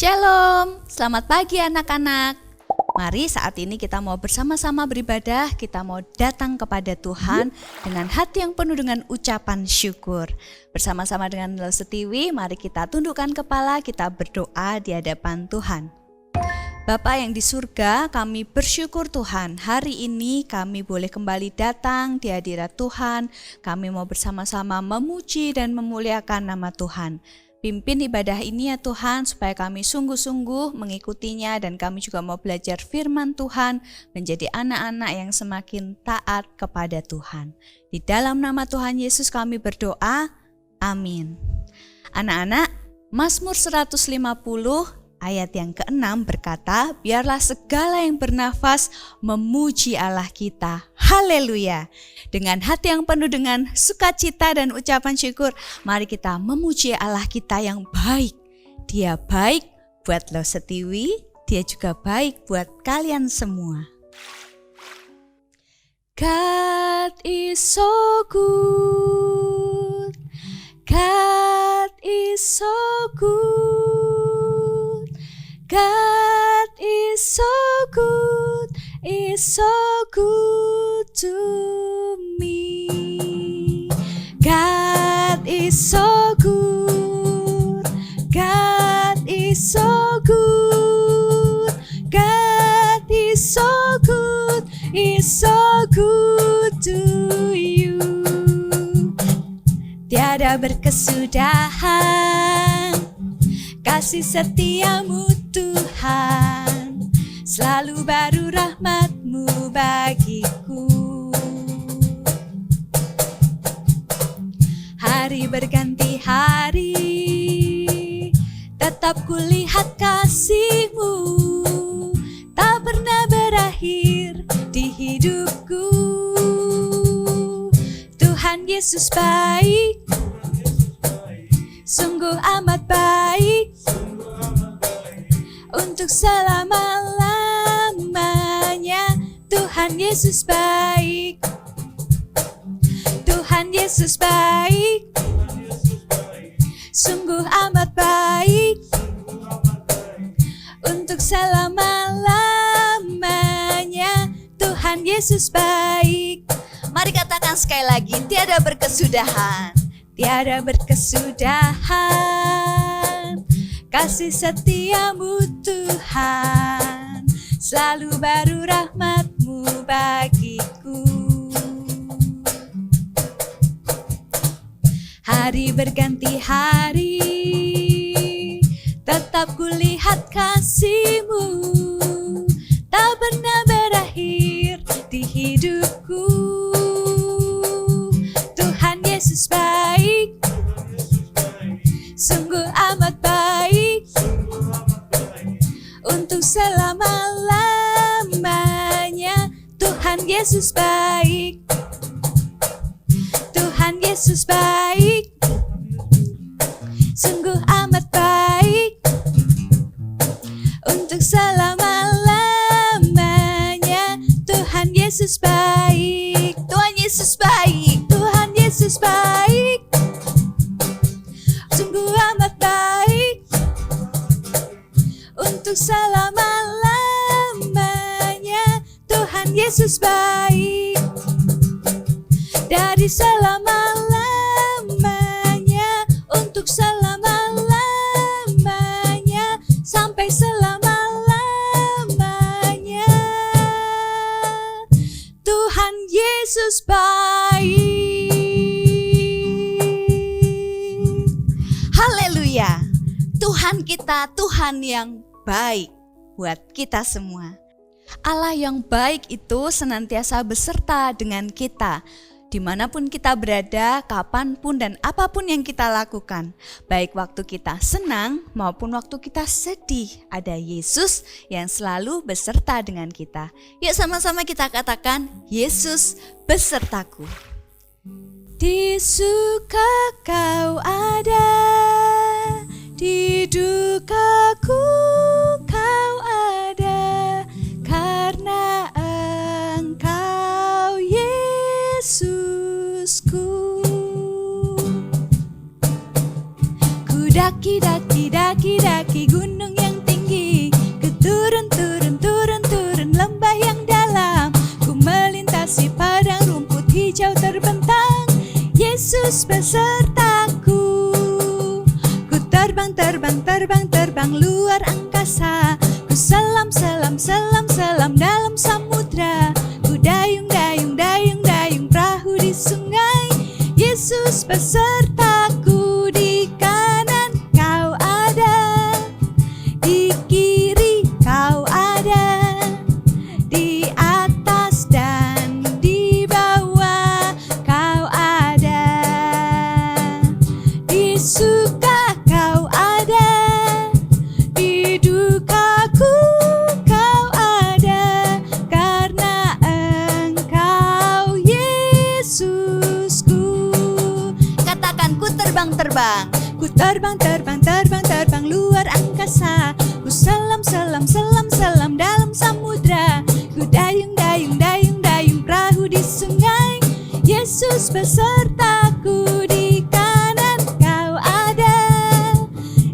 Shalom, selamat pagi anak-anak. Mari saat ini kita mau bersama-sama beribadah, kita mau datang kepada Tuhan dengan hati yang penuh dengan ucapan syukur. Bersama-sama dengan Nelo Setiwi, mari kita tundukkan kepala, kita berdoa di hadapan Tuhan. Bapa yang di surga, kami bersyukur Tuhan, hari ini kami boleh kembali datang di hadirat Tuhan. Kami mau bersama-sama memuji dan memuliakan nama Tuhan. Pimpin ibadah ini ya Tuhan, supaya kami sungguh-sungguh mengikutinya dan kami juga mau belajar firman Tuhan, menjadi anak-anak yang semakin taat kepada Tuhan. Di dalam nama Tuhan Yesus kami berdoa, amin. Anak-anak, Mazmur 150 ayat yang ke-6 berkata, biarlah segala yang bernafas memuji Allah kita. Haleluya. Dengan hati yang penuh dengan sukacita dan ucapan syukur, mari kita memuji Allah kita yang baik. Dia baik buat Lo Setiwi, dia juga baik buat kalian semua. God is so good. God is so good. God is so good, is so good to me. God is so good, God is so good, God is so good, is so good to you. Tiada berkesudahan kasih setiamu Tuhan, selalu baru rahmat-Mu bagiku. Hari berganti hari, tetap kulihat kasih-Mu, tak pernah berakhir di hidupku. Tuhan Yesus baik, sungguh amat baik, untuk selama-lamanya. Tuhan Yesus baik, Tuhan Yesus baik, sungguh amat baik, untuk selama-lamanya. Tuhan Yesus baik. Mari katakan sekali lagi, tiada berkesudahan, tiada berkesudahan kasih setiamu Tuhan, selalu baru rahmat-Mu bagiku. Hari berganti hari, tetap kulihat kasih-Mu, tak pernah berakhir di hidupku. Tuhan Yesus baik, sungguh amat baik, untuk selama-lamanya. Tuhan Yesus baik, Tuhan Yesus baik, sungguh amat baik, untuk selama-lamanya. Tuhan Yesus baik, Tuhan Yesus baik, Tuhan Yesus baik, sungguh amat baik, untuk selama-lamanya. Tuhan Yesus baik, dari selama-lamanya, untuk selama-lamanya, sampai selama-lamanya. Tuhan Yesus baik. Haleluya. Tuhan kita, Tuhan yang baik buat kita semua. Allah yang baik itu senantiasa beserta dengan kita, dimanapun kita berada, kapanpun dan apapun yang kita lakukan. Baik waktu kita senang maupun waktu kita sedih, ada Yesus yang selalu beserta dengan kita. Yuk sama-sama kita katakan, Yesus besertaku. Di suka Kau ada, di dukaku Kau ada, karena Engkau Yesusku. Ku daki gunung yang kau terbentang, Yesus besertaku. Ku terbang, terbang, terbang, terbang luar angkasa. Ku selam, selam, selam, selam dalam samudra. Ku dayung, dayung, dayung, dayung perahu di sungai. Yesus besertaku, di kanan kau ada, di kiri kau ada, di atas dan di bawah kau ada, di suka kau ada, di dukaku kau ada, karena Engkau Yesusku. Katakan, ku terbang, terbang. Ku terbang, terbang, terbang, terbang luar angkasa. Ku selam, selam, selam, selam dalam samudra. Ku dayung, dayung, dayung, dayung perahu di sungai. Yesus besertaku, di kanan kau ada,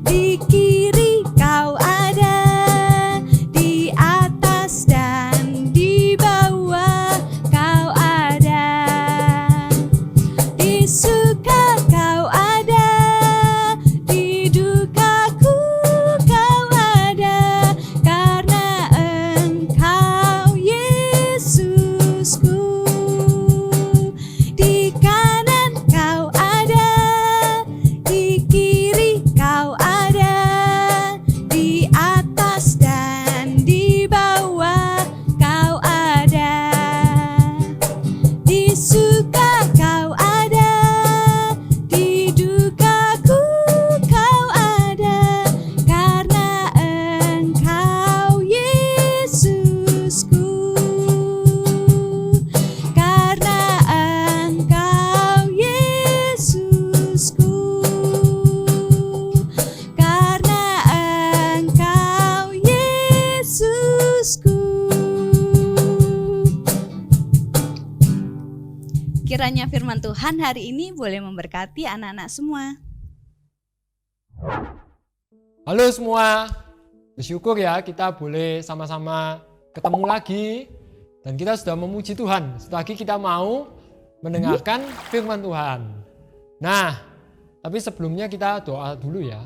di kiri kau ada, di atas dan di bawah kau ada, di suka kau ada, di dukaku kau ada, karena Engkau Yesusku. Di kanan kau ada, di kiri kau ada, di atas dan di bawah kau ada, di suka kau ada, di dukaku kau ada, karena Engkau Yesusku, karena Engkau Yesusku, karena Engkau Yesusku. Kiranya firman Tuhan hari ini boleh memberkati anak-anak semua. Halo semua, bersyukur ya kita boleh sama-sama ketemu lagi dan kita sudah memuji Tuhan. Setelah lagi kita mau mendengarkan firman Tuhan. Nah, tapi sebelumnya kita doa dulu ya.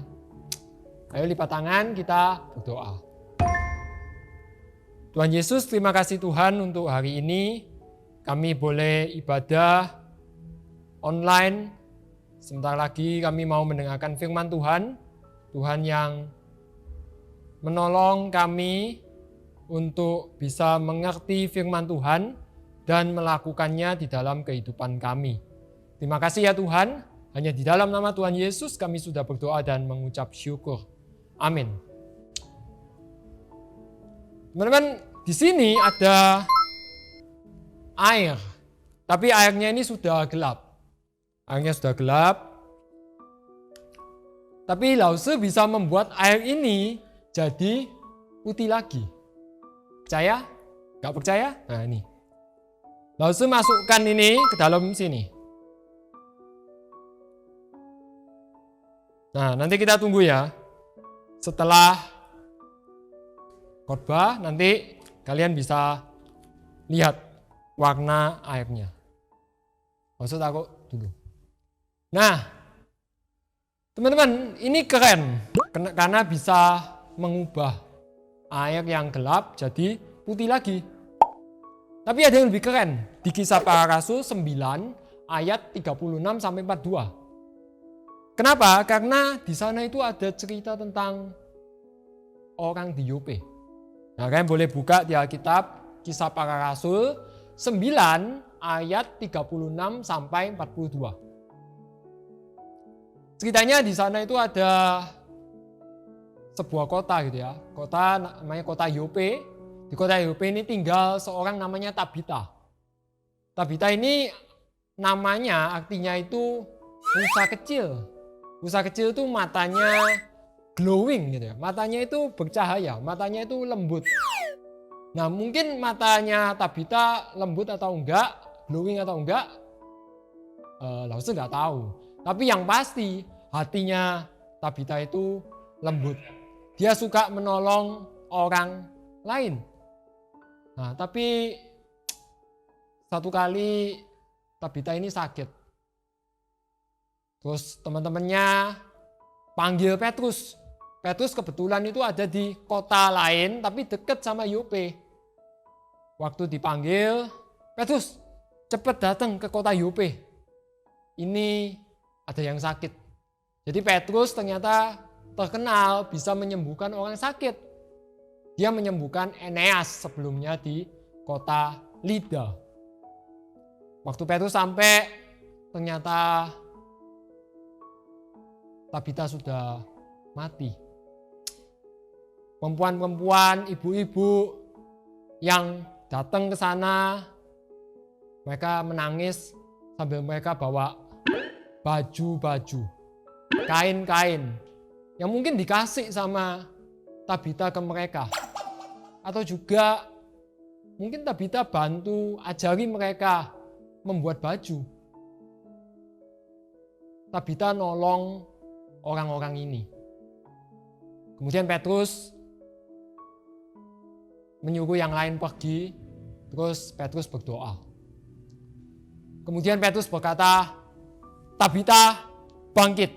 Ayo lipat tangan, kita berdoa. Tuhan Yesus, terima kasih Tuhan untuk hari ini. Kami boleh ibadah online. Sebentar lagi kami mau mendengarkan firman Tuhan. Tuhan yang menolong kami untuk bisa mengerti firman Tuhan dan melakukannya di dalam kehidupan kami. Terima kasih ya Tuhan. Hanya di dalam nama Tuhan Yesus kami sudah berdoa dan mengucap syukur. Amin. Teman-teman, di sini ada air, tapi airnya ini sudah gelap. Airnya sudah gelap, tapi Lause bisa membuat air ini jadi putih lagi. Percaya? Gak percaya? Nah ini, Lause masukkan ini ke dalam sini. Nah nanti kita tunggu ya. Setelah khotbah nanti kalian bisa lihat warna airnya. Maksud aku dulu. Nah, teman-teman, ini keren karena bisa mengubah air yang gelap jadi putih lagi. Tapi ada yang lebih keren. Di Kisah Para Rasul 9 ayat 36 sampai 42. Kenapa? Karena di sana itu ada cerita tentang orang di Yope. Nah, kalian boleh buka di Alkitab Kisah Para Rasul 9 ayat 36 sampai 42. Ceritanya di sana itu ada sebuah kota gitu ya. Kota namanya kota Yope. Di kota Yope ini tinggal seorang namanya Tabita. Tabita ini namanya artinya itu rusa kecil. Rusa kecil itu matanya glowing gitu ya. Matanya itu bercahaya, matanya itu lembut. Nah mungkin matanya Tabita lembut atau enggak, glowing atau enggak, Lause enggak tahu. Tapi yang pasti hatinya Tabita itu lembut. Dia suka menolong orang lain. Nah tapi satu kali Tabita ini sakit. Terus teman-temannya panggil Petrus. Petrus kebetulan itu ada di kota lain tapi dekat sama Yope. Waktu dipanggil, Petrus cepat datang ke kota Yope. Ini ada yang sakit. Jadi Petrus ternyata terkenal bisa menyembuhkan orang sakit. Dia menyembuhkan Eneas sebelumnya di kota Lida. Waktu Petrus sampai, ternyata Tabita sudah mati. Perempuan-perempuan, ibu-ibu yang datang ke sana, mereka menangis sambil mereka bawa baju-baju, kain-kain yang mungkin dikasih sama Tabita ke mereka. Atau juga mungkin Tabita bantu ajari mereka membuat baju. Tabita nolong orang-orang ini. Kemudian Petrus menyuruh yang lain pergi, terus Petrus berdoa. Kemudian Petrus berkata, Tabita bangkit.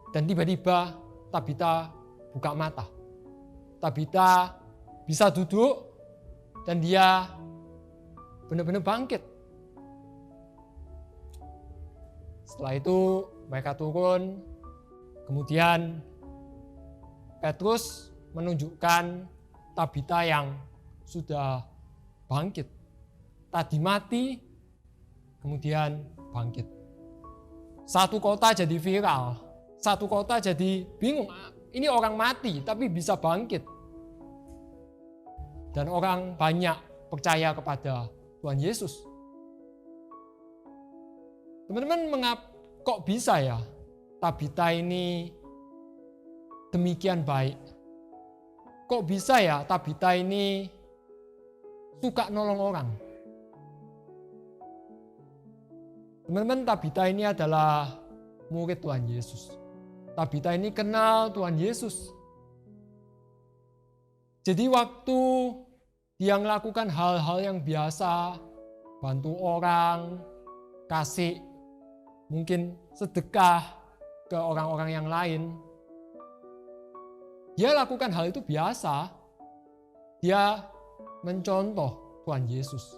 Dan tiba-tiba Tabita buka mata. Tabita bisa duduk dan dia benar-benar bangkit. Setelah itu mereka turun, kemudian Petrus menunjukkan Tabita yang sudah bangkit. Tadi mati, kemudian bangkit. Satu kota jadi viral, satu kota jadi bingung. Ini orang mati tapi bisa bangkit. Dan orang banyak percaya kepada Tuhan Yesus. Teman-teman, kok bisa ya Tabita ini demikian baik? Kok bisa ya Tabita ini suka nolong orang? Teman-teman, Tabita ini adalah murid Tuhan Yesus. Tabita ini kenal Tuhan Yesus. Jadi waktu dia melakukan hal-hal yang biasa, bantu orang, kasih mungkin sedekah ke orang-orang yang lain, dia lakukan hal itu biasa. Dia mencontoh Tuhan Yesus.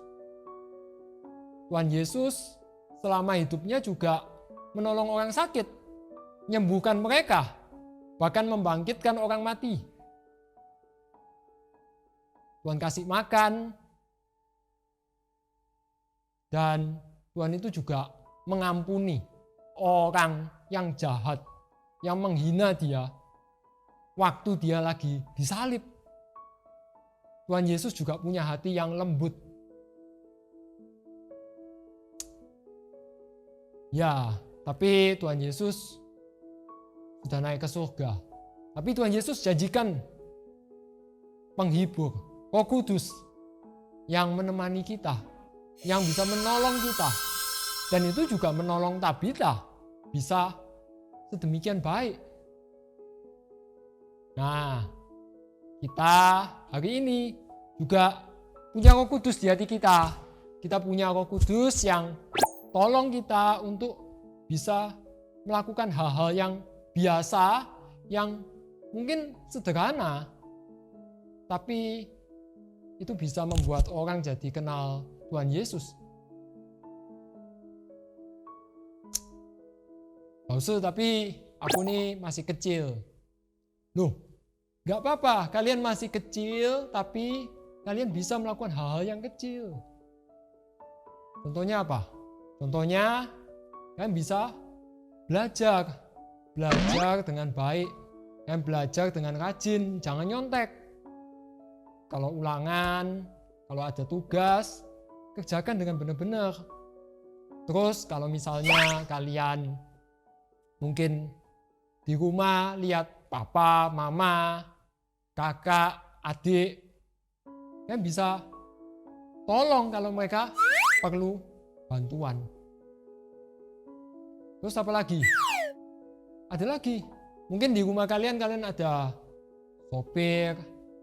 Tuhan Yesus selama hidupnya juga menolong orang sakit, menyembuhkan mereka, bahkan membangkitkan orang mati. Tuhan kasih makan, dan Tuhan itu juga mengampuni orang yang jahat, yang menghina dia, waktu dia lagi disalib. Tuhan Yesus juga punya hati yang lembut. Ya, tapi Tuhan Yesus sudah naik ke surga. Tapi Tuhan Yesus janjikan penghibur, Roh Kudus yang menemani kita, yang bisa menolong kita. Dan itu juga menolong Tabita bisa sedemikian baik. Nah, kita hari ini juga punya Roh Kudus di hati kita. Kita punya Roh Kudus yang tolong kita untuk bisa melakukan hal-hal yang biasa, yang mungkin sederhana, tapi itu bisa membuat orang jadi kenal Tuhan Yesus. Maksud, tapi aku ini masih kecil. Loh, gak apa-apa, kalian masih kecil, tapi kalian bisa melakukan hal-hal yang kecil. Contohnya apa? Contohnya, kalian bisa belajar dengan baik, kalian belajar dengan rajin, jangan nyontek. Kalau ulangan, kalau ada tugas, kerjakan dengan benar-benar. Terus kalau misalnya kalian mungkin di rumah lihat papa, mama, kakak, adik, kalian bisa tolong kalau mereka perlu bantuan. Terus apa lagi? Ada lagi. Mungkin di rumah kalian ada sopir,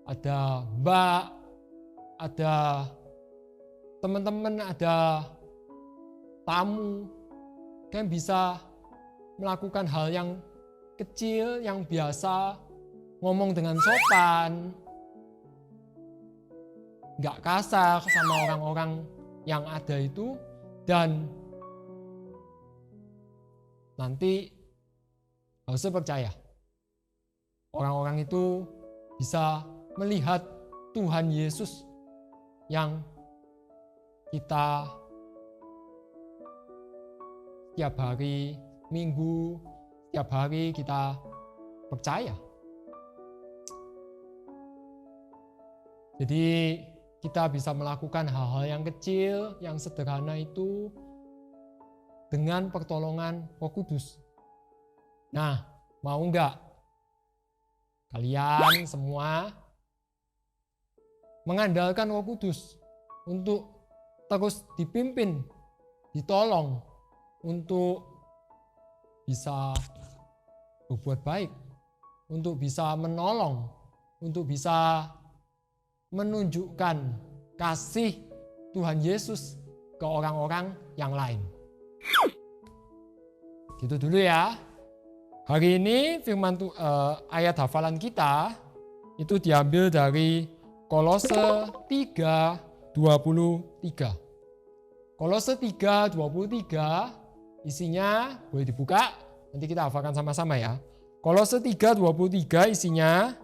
ada mbak, ada teman-teman ada tamu, kalian bisa melakukan hal yang kecil, yang biasa, ngomong dengan sopan, nggak kasar sama orang-orang yang ada itu, dan nanti harusnya percaya, orang-orang itu bisa melihat Tuhan Yesus yang kita setiap hari Minggu, setiap hari kita percaya. Jadi kita bisa melakukan hal-hal yang kecil, yang sederhana itu dengan pertolongan Roh Kudus. Nah, mau enggak kalian semua mengandalkan Roh Kudus untuk terus dipimpin, ditolong untuk bisa berbuat baik, untuk bisa menolong, untuk bisa menunjukkan kasih Tuhan Yesus ke orang-orang yang lain. Gitu dulu ya. Hari ini ayat hafalan kita itu diambil dari Kolose 3:23. Kolose 3:23 isinya boleh dibuka, nanti kita hafalkan sama-sama ya. Kolose 3:23 isinya,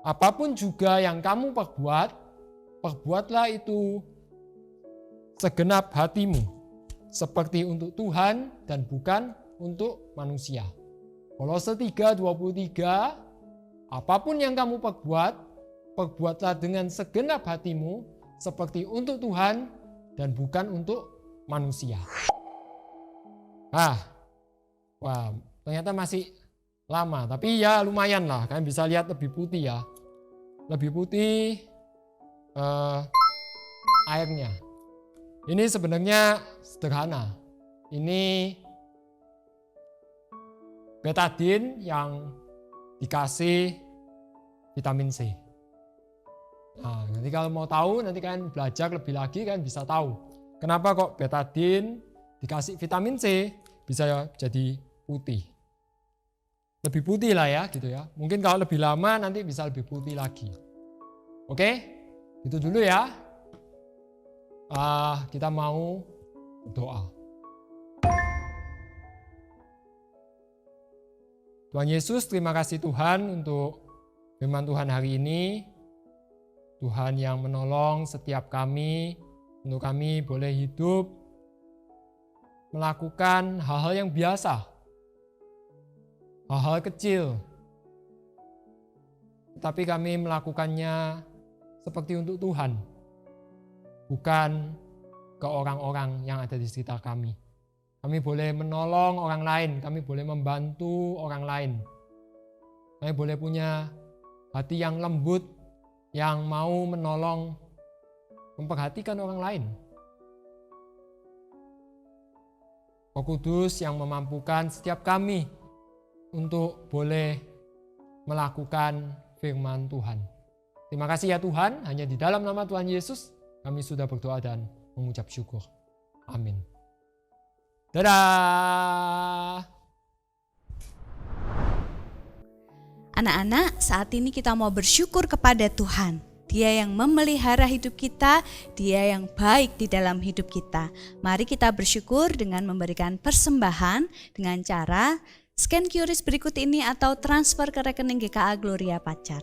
apapun juga yang kamu perbuat, perbuatlah itu segenap hatimu, seperti untuk Tuhan dan bukan untuk manusia. Kolose 3:23, apapun yang kamu perbuat, perbuatlah dengan segenap hatimu, seperti untuk Tuhan dan bukan untuk manusia. Wah, ternyata masih lama, tapi ya lumayan lah, kalian bisa lihat lebih putih ya. Lebih putih airnya. Ini sebenarnya sederhana. Ini betadin yang dikasih vitamin C. Nah, nanti kalau mau tahu, nanti kalian belajar lebih lagi, kalian bisa tahu kenapa kok betadin dikasih vitamin C bisa jadi putih. Lebih putih lah ya gitu ya. Mungkin kalau lebih lama nanti bisa lebih putih lagi. Oke, itu dulu ya. Kita mau berdoa. Tuhan Yesus, terima kasih Tuhan untuk firman Tuhan hari ini. Tuhan yang menolong setiap kami, untuk kami boleh hidup melakukan hal-hal yang biasa, hal-hal kecil, tetapi kami melakukannya seperti untuk Tuhan, bukan ke orang-orang yang ada di sekitar kami. Kami boleh menolong orang lain, kami boleh membantu orang lain. Kami boleh punya hati yang lembut, yang mau menolong, memperhatikan orang lain. Roh Kudus yang memampukan setiap kami untuk boleh melakukan firman Tuhan. Terima kasih ya Tuhan, hanya di dalam nama Tuhan Yesus kami sudah berdoa dan mengucap syukur. Amin. Dadah. Anak-anak, saat ini kita mau bersyukur kepada Tuhan. Dia yang memelihara hidup kita, Dia yang baik di dalam hidup kita. Mari kita bersyukur dengan memberikan persembahan dengan cara scan QRIS berikut ini atau transfer ke rekening GKA Gloria Pacar.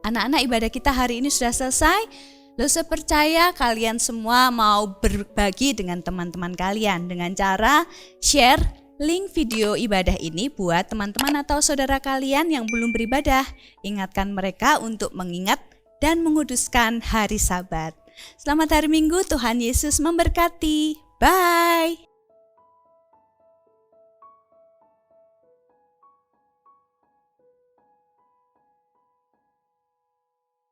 Anak-anak, ibadah kita hari ini sudah selesai. Lalu saya percaya kalian semua mau berbagi dengan teman-teman kalian dengan cara share link video ibadah ini buat teman-teman atau saudara kalian yang belum beribadah. Ingatkan mereka untuk mengingat dan menguduskan hari Sabat. Selamat hari Minggu, Tuhan Yesus memberkati. Bye.